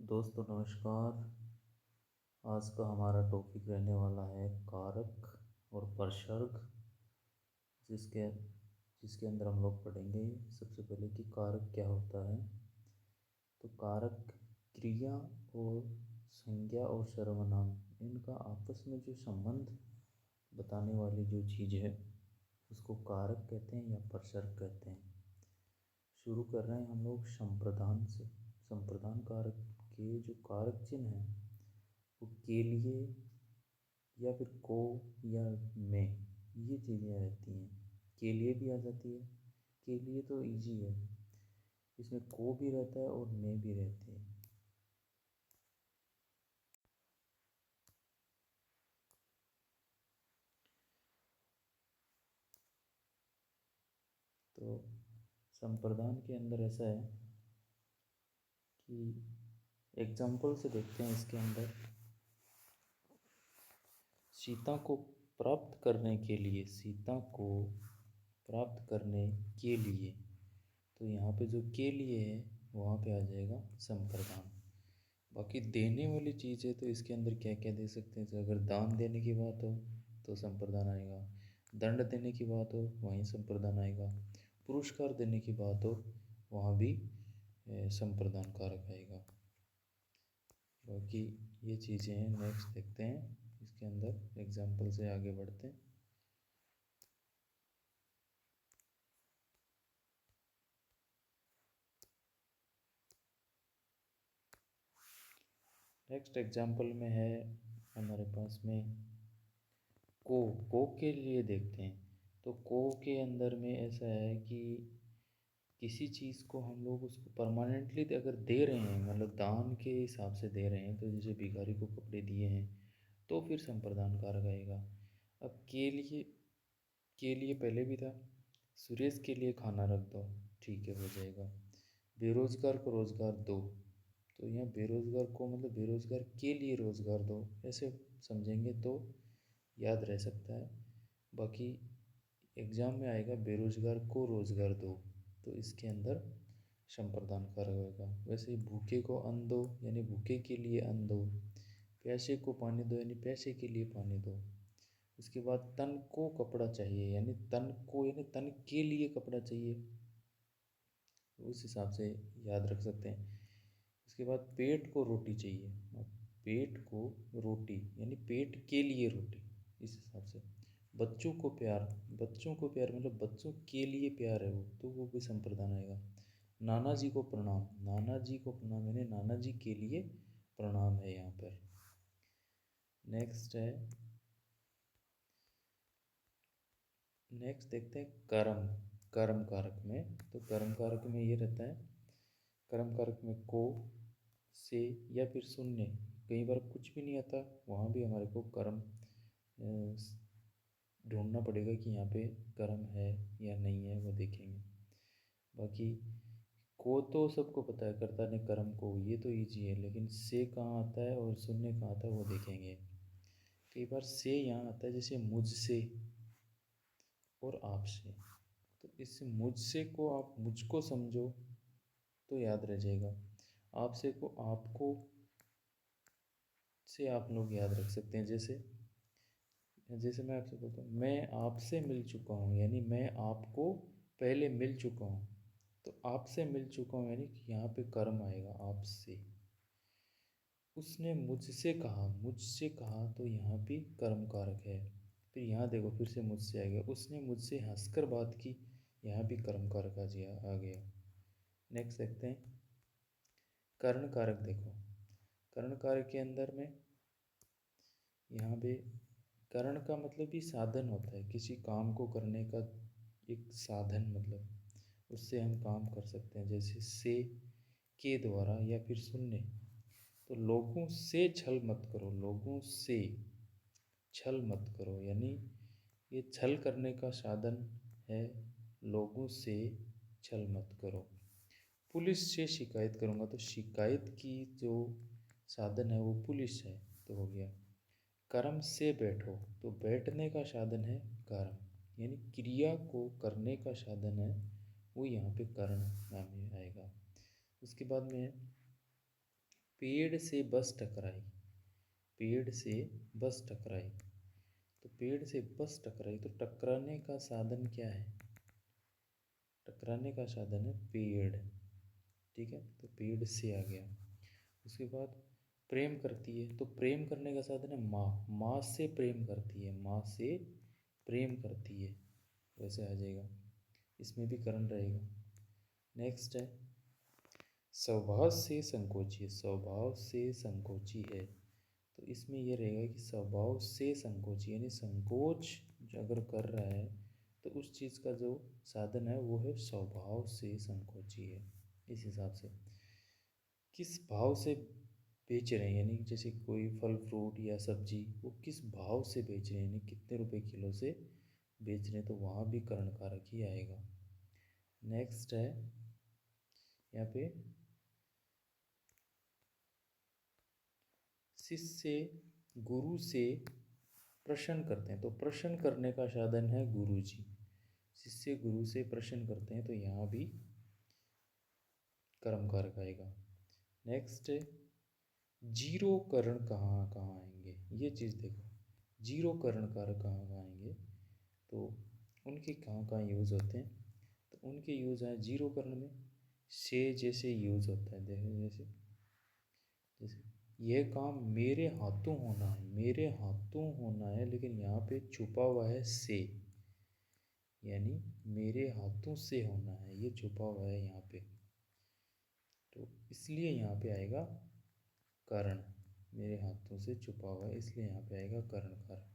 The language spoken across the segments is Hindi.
दोस्तों नमस्कार। आज का हमारा टॉपिक रहने वाला है कारक और प्रसर्ग, जिसके जिसके अंदर हम लोग पढ़ेंगे सबसे पहले कि कारक क्या होता है। तो कारक क्रिया और संज्ञा और सर्वनाम, इनका आपस में जो संबंध बताने वाली जो चीज़ है उसको कारक कहते हैं या प्रसर्ग कहते हैं। शुरू कर रहे हैं हम लोग संप्रदान से। संप्रदान कारक के जो कारक चिन्ह हैं वो के लिए या फिर को या में, ये चीज़ें रहती हैं। के लिए भी आ जाती है, के लिए तो इजी है, इसमें को भी रहता है और में भी रहती है। तो संप्रदान के अंदर ऐसा है कि एग्जाम्पल से देखते हैं। इसके अंदर सीता को प्राप्त करने के लिए, सीता को प्राप्त करने के लिए, तो यहाँ पे जो के लिए है वहाँ पे आ जाएगा संप्रदान। बाकी देने वाली चीज़ है तो इसके अंदर क्या क्या दे सकते हैं। तो अगर दान देने की बात हो तो संप्रदान आएगा, दंड देने की बात हो वहीं संप्रदान आएगा, पुरस्कार देने की बात हो वहाँ भी संप्रदान कारक आएगा। बाकी ये चीज़ें हैं। नेक्स्ट देखते हैं, इसके अंदर एग्जाम्पल से आगे बढ़ते हैं। नेक्स्ट एग्जाम्पल में है हमारे पास में को के लिए देखते हैं। तो को के अंदर में ऐसा है कि किसी चीज़ को हम लोग उसको परमानेंटली अगर दे रहे हैं, मतलब दान के हिसाब से दे रहे हैं, तो जैसे भिखारी को कपड़े दिए हैं तो फिर संप्रदान कारक आएगा। अब के लिए पहले भी था, सुरेश के लिए खाना रख दो, ठीक है हो जाएगा। बेरोजगार को रोजगार दो, तो यहाँ बेरोजगार को मतलब बेरोजगार के लिए रोजगार दो, ऐसे समझेंगे तो याद रह सकता है। बाकी एग्जाम में आएगा बेरोजगार को रोजगार दो, तो इसके अंदर संप्रदान कारक होगा। वैसे ही भूखे को अन्न दो यानी भूखे के लिए अन्न दो, प्यासे को पानी दो यानी प्यासे के लिए पानी दो। उसके बाद तन को कपड़ा चाहिए यानी तन को यानी तन के लिए कपड़ा चाहिए, उस हिसाब से याद रख सकते हैं। उसके बाद पेट को रोटी चाहिए, पेट को रोटी यानी पेट के लिए रोटी, इस हिसाब से। बच्चों को प्यार, बच्चों को प्यार मतलब बच्चों के लिए प्यार है वो, तो वो भी संप्रदान आएगा। नाना जी को प्रणाम, नाना जी को प्रणाम यानी नाना जी के लिए प्रणाम है यहाँ पर। नेक्स्ट है, नेक्स्ट देखते हैं कर्म। कर्म कारक में, तो कर्म कारक में ये रहता है, कर्म कारक में को से या फिर शून्य, कई बार कुछ भी नहीं आता, वहाँ भी हमारे को कर्म ढूंढना पड़ेगा कि यहाँ पे कर्म है या नहीं है, वो देखेंगे। बाकी को तो सबको पता है, कर्ता ने कर्म को, ये तो ईजी है, लेकिन से कहाँ आता है और शून्य कहाँ आता है वो देखेंगे। कई बार से यहाँ आता है, जैसे मुझसे और आपसे, तो इस मुझसे को आप मुझको समझो तो याद रह जाएगा। आपसे को आपको से आप लोग याद रख सकते हैं। जैसे जैसे मैं आपसे बोलता हूँ मैं आपसे मिल चुका हूँ, यानी मैं आपको पहले मिल चुका हूँ, तो आपसे मिल चुका हूँ यानी कि यहाँ पे कर्म आएगा आपसे। उसने मुझसे कहा तो यहाँ भी कर्म कारक है। फिर यहाँ देखो फिर से मुझसे आ गया, उसने मुझसे हंसकर बात की, यहाँ भी कर्म कारक आ गया। नेक्स्ट देखते हैं कर्ण कारक। देखो कर्ण कारक के अंदर में यहाँ पे करण का मतलब भी साधन होता है, किसी काम को करने का एक साधन, मतलब उससे हम काम कर सकते हैं। जैसे से के द्वारा या फिर शून्य, तो लोगों से छल मत करो, लोगों से छल मत करो यानी ये छल करने का साधन है, लोगों से छल मत करो। पुलिस से शिकायत करूँगा, तो शिकायत की जो साधन है वो पुलिस है, तो हो गया। कर्म से बैठो, तो बैठने का साधन है कर्म, यानी क्रिया को करने का साधन है वो यहाँ पे कर्ण नाम में आएगा। उसके बाद में पेड़ से बस टकराई, पेड़ से बस टकराई। तो पेड़ से बस टकराई, तो टकराने का साधन क्या है? टकराने का साधन है पेड़। ठीक है, तो पेड़ से आ गया। उसके बाद प्रेम करती है, तो प्रेम करने का साधन है माँ, माँ से प्रेम करती है, माँ से प्रेम करती है, वैसे आ जाएगा। इसमें भी करण रहेगा। नेक्स्ट है स्वभाव से संकोची है, स्वभाव से संकोची है। तो इसमें यह रहेगा कि स्वभाव से संकोची, यानी संकोच जो अगर कर रहा है तो उस चीज़ का जो साधन है वो है स्वभाव से संकोची है। इस हिसाब से किस भाव से बेच रहे हैं, यानी जैसे कोई फल फ्रूट या सब्जी वो किस भाव से बेच रहे हैं, यानी कितने रुपए किलो से बेच रहे हैं, तो वहाँ भी करण कारक ही आएगा। नेक्स्ट है यहाँ पे शिष्य गुरु से प्रश्न करते हैं, तो प्रश्न करने का साधन है गुरु जी। शिष्य गुरु से प्रश्न करते हैं, तो यहाँ भी कर्म कारक आएगा। नेक्स्ट जीरो करण कहाँ कहाँ आएंगे, ये चीज़ देखो। जीरो करण कारक कहाँ कहाँ आएंगे, तो उनके कहाँ कहाँ यूज़ होते हैं, तो उनके यूज़ है जीरो करण में से जैसे यूज़ होता है। देखो जैसे जैसे यह काम मेरे हाथों होना है, मेरे हाथों होना है, लेकिन यहाँ पे छुपा हुआ है से, यानी मेरे हाथों से होना है, ये छुपा हुआ है यहाँ पे, तो इसलिए यहाँ पे आएगा कारण। मेरे हाथों से छुपा हुआ है इसलिए यहाँ पे आएगा करण कारण।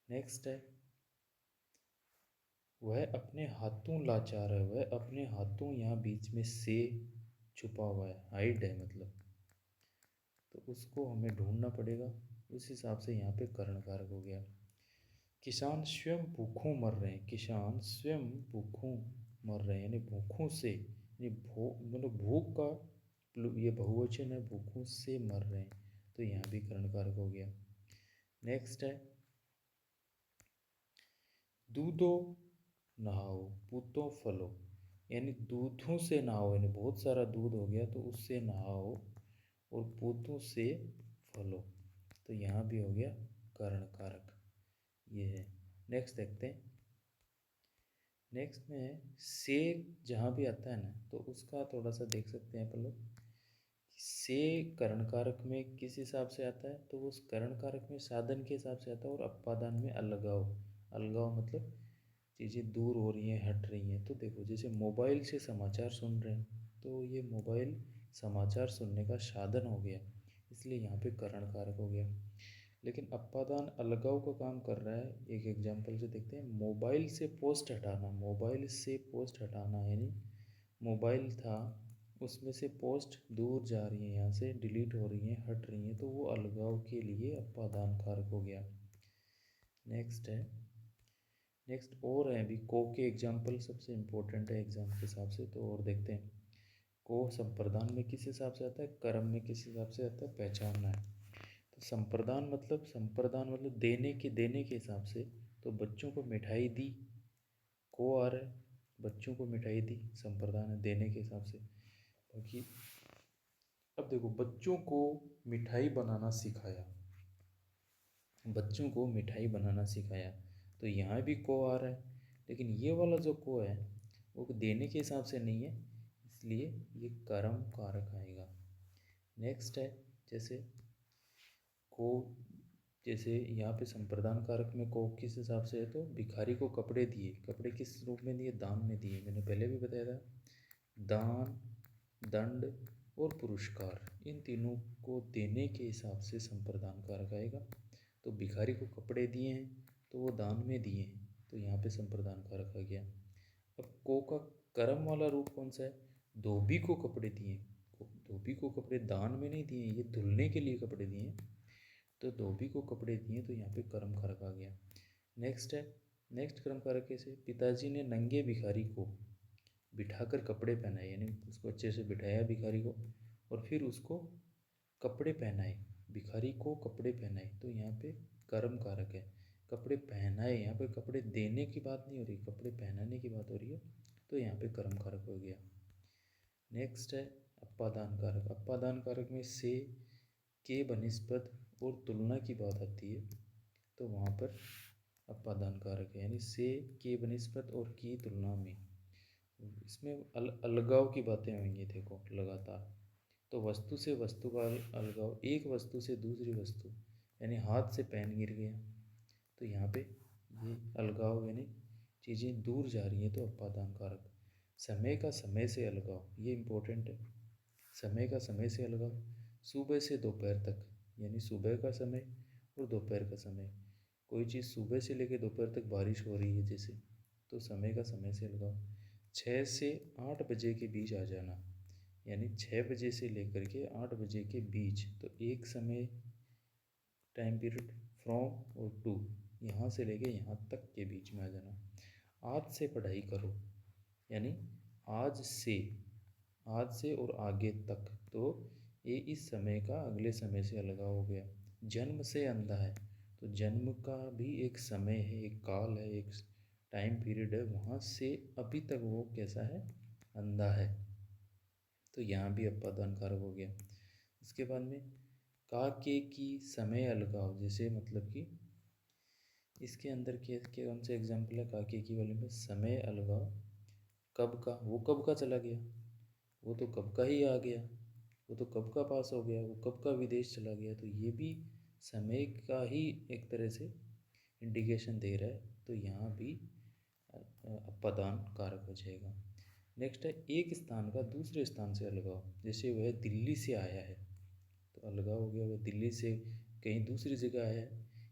नेक्स्ट है वह अपने हाथों लाचार है, वह अपने हाथों, यहाँ बीच में से छुपा हुआ है, हाइड है मतलब, तो उसको हमें ढूंढना पड़ेगा। उस हिसाब से यहाँ पे करण कारक हो गया। किसान स्वयं भूखों मर रहे हैं, किसान स्वयं भूखों मर रहे हैं, यानी भूखों से, यानी मतलब भूख का ये बहुवचन है, भूखों से मर रहे हैं, तो यहाँ भी करण कारक हो गया। नेक्स्ट है दूधो नहाओ पूतो फलो, यानी दूधों से नहाओ, यानी बहुत सारा दूध हो गया तो उससे नहाओ, और पूतों से फलो, तो यहाँ भी हो गया करण कारक, ये है। नेक्स्ट देखते हैं। नेक्स्ट में से जहाँ भी आता है ना, तो उसका थोड़ा सा देख सकते हैं अपन लोग। से करण कारक में किस हिसाब से आता है, तो उस करण कारक में साधन के हिसाब से आता है, और अपादान में अलगाव। अलगाव मतलब चीज़ें दूर हो रही हैं, हट रही हैं। तो देखो जैसे मोबाइल से समाचार सुन रहे हैं, तो ये मोबाइल समाचार सुनने का साधन हो गया, इसलिए यहाँ पे करण कारक हो गया। लेकिन अपादान अलगाव का काम कर रहा है। एक एग्जांपल से देखते हैं, मोबाइल से पोस्ट हटाना, मोबाइल से पोस्ट हटाना, यानी मोबाइल था उसमें से पोस्ट दूर जा रही है, यहाँ से डिलीट हो रही हैं, हट रही हैं, तो वो अलगाव के लिए अपादान कारक हो गया। नेक्स्ट है, नेक्स्ट और है अभी को के एग्जाम्पल सबसे इम्पोर्टेंट है एग्जाम के हिसाब से, तो और देखते हैं। को संप्रदान में किस हिसाब से आता है, कर्म में किस हिसाब से आता है, पहचानना है। तो संप्रदान मतलब देने के हिसाब से, तो बच्चों को मिठाई दी, को आ रहा है, बच्चों को मिठाई दी, संप्रदान है देने के हिसाब से। बाकी अब देखो बच्चों को मिठाई बनाना सिखाया, बच्चों को मिठाई बनाना सिखाया, तो यहाँ भी को आ रहा है, लेकिन ये वाला जो को है वो देने के हिसाब से नहीं है, इसलिए ये कर्म कारक आएगा। नेक्स्ट है जैसे को, जैसे यहाँ पे संप्रदान कारक में को किस हिसाब से है, तो भिखारी को कपड़े दिए, कपड़े किस रूप में दिए, दान में दिए, मैंने पहले भी बताया था। दान, दंड और पुरस्कार, इन तीनों को देने के हिसाब से संप्रदान कारक आएगा। तो भिखारी को कपड़े दिए हैं तो वो दान में दिए हैं, तो यहाँ पे संप्रदान कारक आ गया। अब को का कर्म वाला रूप कौन सा है, धोबी को कपड़े दिए, धोबी को कपड़े दान में नहीं दिए, ये धुलने के लिए कपड़े दिए, तो धोबी को कपड़े दिए, तो यहाँ पे कर्म कारक आ गया। नेक्स्ट है, नेक्स्ट कर्म कारक कैसे, पिताजी ने नंगे भिखारी को बिठाकर कपड़े पहनाए, यानी उसको अच्छे से बिठाया भिखारी को, और फिर उसको कपड़े पहनाए, भिखारी को कपड़े पहनाए, तो यहाँ पे कर्म कारक है। कपड़े पहनाए, यहाँ पे कपड़े देने की बात नहीं हो रही, कपड़े पहनाने की बात हो रही है, तो यहाँ पे कर्म कारक हो गया। नेक्स्ट है अपादान कारक, अपादान कारक में से, के बनिस्पत और तुलना की बात आती है तो वहाँ पर अपादान कारक है, यानी से, के बनिस्पत और की तुलना में। इसमें अलगाव की बातें होंगी, देखो लगातार। तो वस्तु से वस्तु का अलगाव, एक वस्तु से दूसरी वस्तु, यानी हाथ से पेन गिर गया तो यहाँ पे ये अलगाव, यानी चीज़ें दूर जा रही हैं तो अपादान कारक। समय का समय से अलगाव, ये इम्पोर्टेंट है। समय का समय से अलगाव, सुबह से दोपहर तक, यानी सुबह का समय और दोपहर का समय। कोई चीज़ सुबह से लेकर दोपहर तक बारिश हो रही है जैसे, तो समय का समय से अलगाव। 6 से 8 बजे के बीच आ जाना, यानी 6 बजे से लेकर के 8 बजे के बीच, तो एक समय टाइम पीरियड फ्रॉम और टू, यहाँ से लेके यहाँ तक के बीच में आ जाना। आज से पढ़ाई करो, यानी आज से और आगे तक, तो ये इस समय का अगले समय से अलगाव हो गया। जन्म से अंधा है, तो जन्म का भी एक समय है, एक काल है, एक टाइम पीरियड है, वहाँ से अभी तक वो कैसा है, अंधा है, तो यहाँ भी अपादान कारक हो गया। इसके बाद में का के की समय अलगाव, जैसे मतलब कि इसके अंदर के कौन से एग्जाम्पल है का के की वाले में, समय अलगाव कब का, वो कब का चला गया, वो तो कब का ही आ गया, वो तो कब का पास हो गया, वो कब का विदेश चला गया, तो ये भी समय का ही एक तरह से इंडिकेशन दे रहा है, तो यहाँ भी अपादान कारक हो जाएगा। नेक्स्ट है एक स्थान का दूसरे स्थान से अलगाव, जैसे वह दिल्ली से आया है तो अलगाव हो गया, वह दिल्ली से कहीं दूसरी जगह आया है,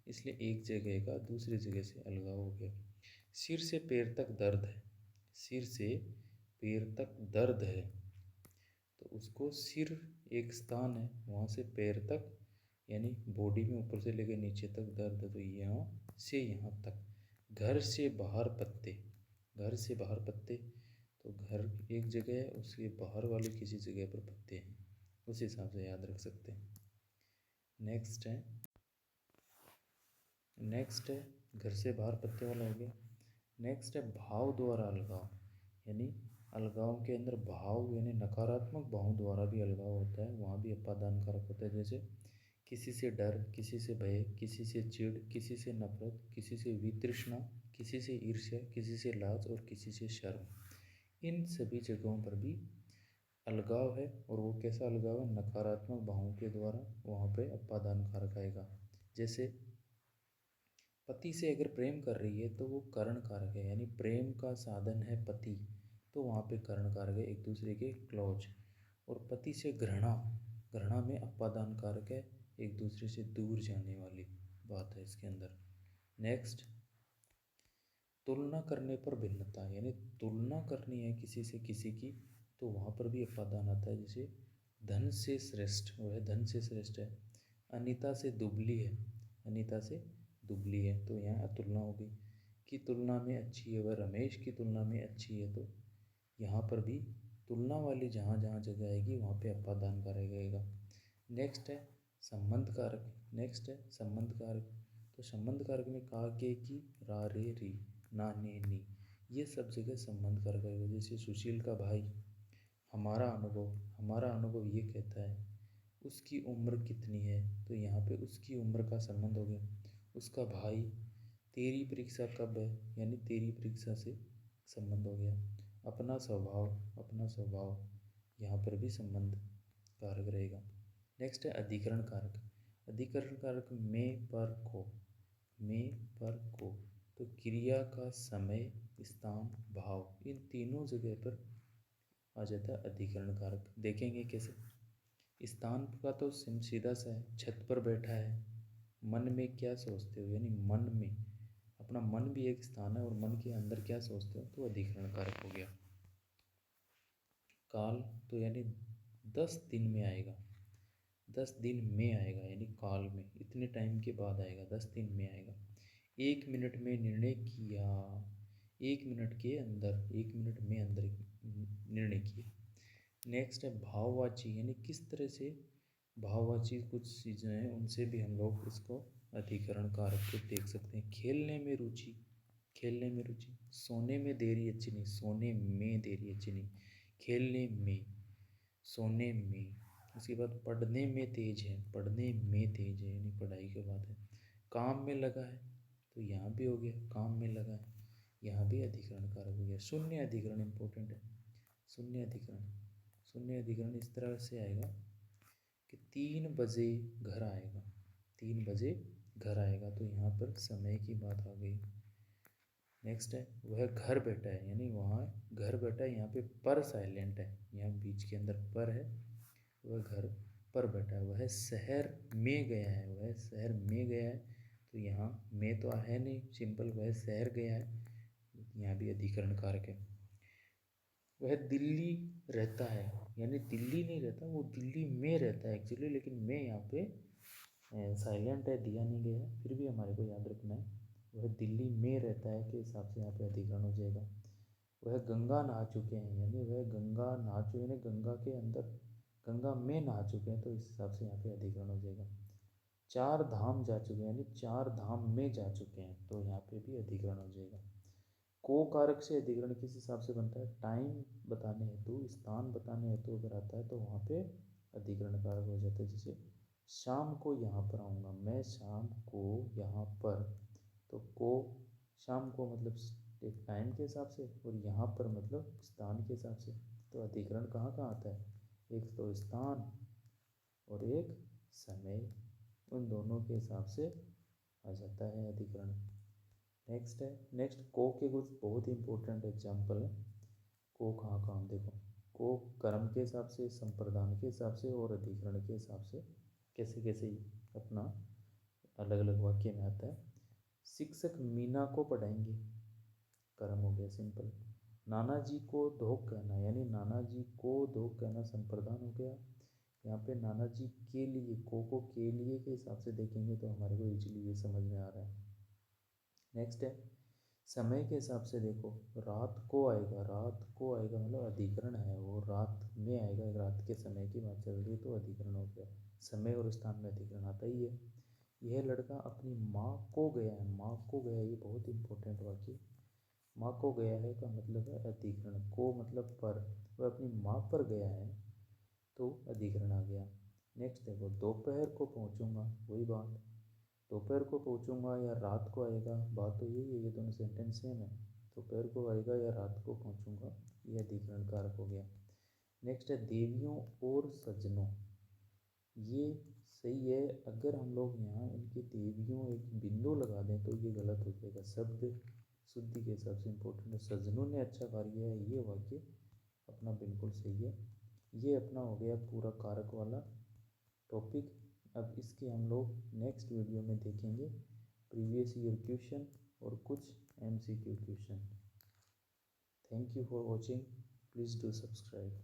इसलिए एक जगह का दूसरी जगह से अलगाव हो गया। सिर से पैर तक दर्द है, सिर से पैर तक दर्द है, तो उसको सिर एक स्थान है, वहाँ से पैर तक, यानी बॉडी में ऊपर से लेकर नीचे तक दर्द है, तो यहाँ से यहाँ तक। घर से बाहर पत्ते, घर से बाहर पत्ते, तो घर एक जगह है, उसके बाहर वाली किसी जगह पर पत्ते हैं, उस हिसाब से याद रख सकते हैं। नेक्स्ट है घर से बाहर पत्ते वाला हो गया। नेक्स्ट है भाव द्वारा अलगाव, यानी अलगाव के अंदर भाव, यानी नकारात्मक भाव द्वारा भी अलगाव होता है, वहाँ भी अपादान कारक होता है। जैसे किसी से डर, किसी से भय, किसी से चिढ़, किसी से नफरत, किसी से वितृष्णा, किसी से ईर्ष्या, किसी से लाज और किसी से शर्म, इन सभी जगहों पर भी अलगाव है, और वो कैसा अलगाव है, नकारात्मक भावों के द्वारा, वहाँ पे अपादान कारक आएगा। जैसे पति से अगर प्रेम कर रही है तो वो करण कारक है, यानी प्रेम का साधन है पति, तो वहाँ पे करण कारक है, एक दूसरे के क्लोज। और पति से घृणा, घृणा में अपादान कारक है, एक दूसरे से दूर जाने वाली बात है इसके अंदर। नेक्स्ट तुलना करने पर भिन्नता, यानी तुलना करनी है किसी से किसी की, तो वहाँ पर भी अपादान आता है। जैसे धन से श्रेष्ठ, वह धन से श्रेष्ठ है, अनीता से दुबली है, अनीता से दुबली है, तो यहाँ तुलना होगी। की तुलना में अच्छी है, वह रमेश की तुलना में अच्छी है, तो यहाँ पर भी तुलना वाली जहाँ जहाँ जगह आएगी वहाँ पे अपादान कारक रहेगा। नेक्स्ट है संबंध कारक, नेक्स्ट है संबंध कारक, तो संबंध कारक में का के की रा रे री ना ने नी, ये सब जगह संबंध कारक आएगा। जैसे सुशील का भाई, हमारा अनुभव ये कहता है, उसकी उम्र कितनी है, तो यहाँ पे उसकी उम्र का संबंध हो गया। उसका भाई, तेरी परीक्षा कब है, यानी तेरी परीक्षा से संबंध हो गया। अपना स्वभाव, यहाँ पर भी संबंध कारक रहेगा। नेक्स्ट है अधिकरण कारक, अधिकरण कारक में पर को, तो क्रिया का समय, स्थान, भाव, इन तीनों जगह पर आ जाता है अधिकरण कारक। देखेंगे कैसे। स्थान का तो सीधा सा है, छत पर बैठा है, मन में क्या सोचते हो, यानी मन में, अपना मन भी एक स्थान है, और मन के अंदर क्या सोचते हो, तो अधिकरण कारक हो गया। काल, तो यानी 10 दिन में आएगा, 10 दिन में आएगा, यानी काल में, इतने टाइम के बाद आएगा, 10 दिन में आएगा। 1 मिनट में निर्णय किया, 1 मिनट के अंदर, 1 मिनट में अंदर निर्णय किया। नेक्स्ट है भाववाची, यानी किस तरह से भाववाची कुछ चीज़ें हैं, उनसे भी हम लोग इसको अधिकरण कारक को देख सकते हैं। खेलने में रुचि, सोने में देरी अच्छी नहीं, सोने में देरी अच्छी नहीं, खेलने में। सोने में। उसके बाद पढ़ने में तेज है, पढ़ने में तेज है यानी पढ़ाई के बाद है। काम में लगा है, तो यहाँ भी हो गया काम में लगा है, यहाँ भी अधिकरण कारक हो गया। शून्य अधिकरण इंपॉर्टेंट है। शून्य अधिकरण, शून्य अधिकरण इस तरह से आएगा कि 3 बजे घर आएगा, 3 बजे घर आएगा, तो यहाँ पर समय की बात आ गई। नेक्स्ट है वह घर बैठा है, यानी वहाँ घर बैठा है, यहाँ पे पर साइलेंट है, यहाँ बीच के अंदर पर है। वह घर पर बैठा है। वह शहर में गया है, वह शहर में गया है, तो यहाँ में तो है नहीं, सिंपल वह शहर गया है, यहाँ भी अधिकरण कारक है। वह दिल्ली रहता है, यानी दिल्ली नहीं रहता, वो दिल्ली में रहता है एक्चुअली, लेकिन मैं यहाँ पे साइलेंट है, दिया नहीं गया है, फिर भी हमारे को याद रखना है। वह दिल्ली में रहता है के हिसाब से यहाँ पे अधिकरण हो जाएगा। वह गंगा नहा चुके हैं, यानी वह गंगा नहा चुके हैं, गंगा के अंदर, गंगा में नहा चुके हैं, तो इस हिसाब से यहाँ पे अधिकरण हो जाएगा। 4 धाम जा चुके हैं, यानी 4 धाम में जा चुके हैं, तो यहाँ पे भी अधिकरण हो जाएगा। को कारक से अधिकरण किस हिसाब से बनता है? टाइम बताने हेतु, स्थान बताने हेतु अगर आता है तो वहाँ पे अधिकरण कारक हो जाता है। जैसे शाम को यहाँ पर आऊँगा, मैं शाम को यहाँ पर, तो को शाम को मतलब एक टाइम के हिसाब से, और यहाँ पर मतलब स्थान के हिसाब से। तो अधिकरण कहाँ कहाँ आता है? एक तो स्थान और एक समय, उन दोनों के हिसाब से आ जाता है अधिकरण। नेक्स्ट है, नेक्स्ट को के कुछ बहुत ही इंपॉर्टेंट एग्जाम्पल है। को कहाँ कहाँ देखो, को कर्म के हिसाब से, संप्रदान के हिसाब से और अधिकरण के हिसाब से कैसे कैसे अपना अलग अलग वाक्य में आता है। शिक्षक मीना को पढ़ाएंगे, कर्म हो गया सिंपल। नाना जी को धोख कहना, यानी नाना जी को धोख कहना संप्रदान हो गया। यहाँ पे नाना जी के लिए, को के लिए के हिसाब से देखेंगे तो हमारे को इजीली ये समझ में आ रहा है। नेक्स्ट है समय के हिसाब से, देखो रात को आएगा, रात को आएगा मतलब अधिकरण है, वो रात में आएगा, रात के समय की बात चल रही है तो अधिकरण हो गया। समय और स्थान में अधिकरण आता ही है। यह लड़का अपनी माँ को गया है, माँ को गया, ये बहुत इंपॉर्टेंट वाक्य। माँ को गया है का मतलब है अधिकरण, को मतलब पर, वह अपनी माँ पर गया है तो अधिकरण आ गया। नेक्स्ट देखो दोपहर को पहुँचूंगा, वही बात, दोपहर को पहुँचूंगा या रात को आएगा, बात तो यही है, ये दोनों सेंटेंस सेम है। दोपहर को आएगा या रात को पहुँचूंगा, ये अधिकरण कारक हो गया। नेक्स्ट है देवियों और सज्जनों, ये सही है, अगर हम लोग यहाँ इनके देवियों एक बिंदु लगा दें तो ये गलत हो जाएगा, शब्द शुद्धि के हिसाब से इम्पोर्टेंट है। सज्जनों ने अच्छा कार्य किया है, ये वाक्य अपना बिल्कुल सही है। ये अपना हो गया पूरा कारक वाला टॉपिक। अब इसके हम लोग नेक्स्ट वीडियो में देखेंगे प्रीवियस ईयर क्वेश्चन और कुछ MCQ question. Thank you for watching, please do subscribe.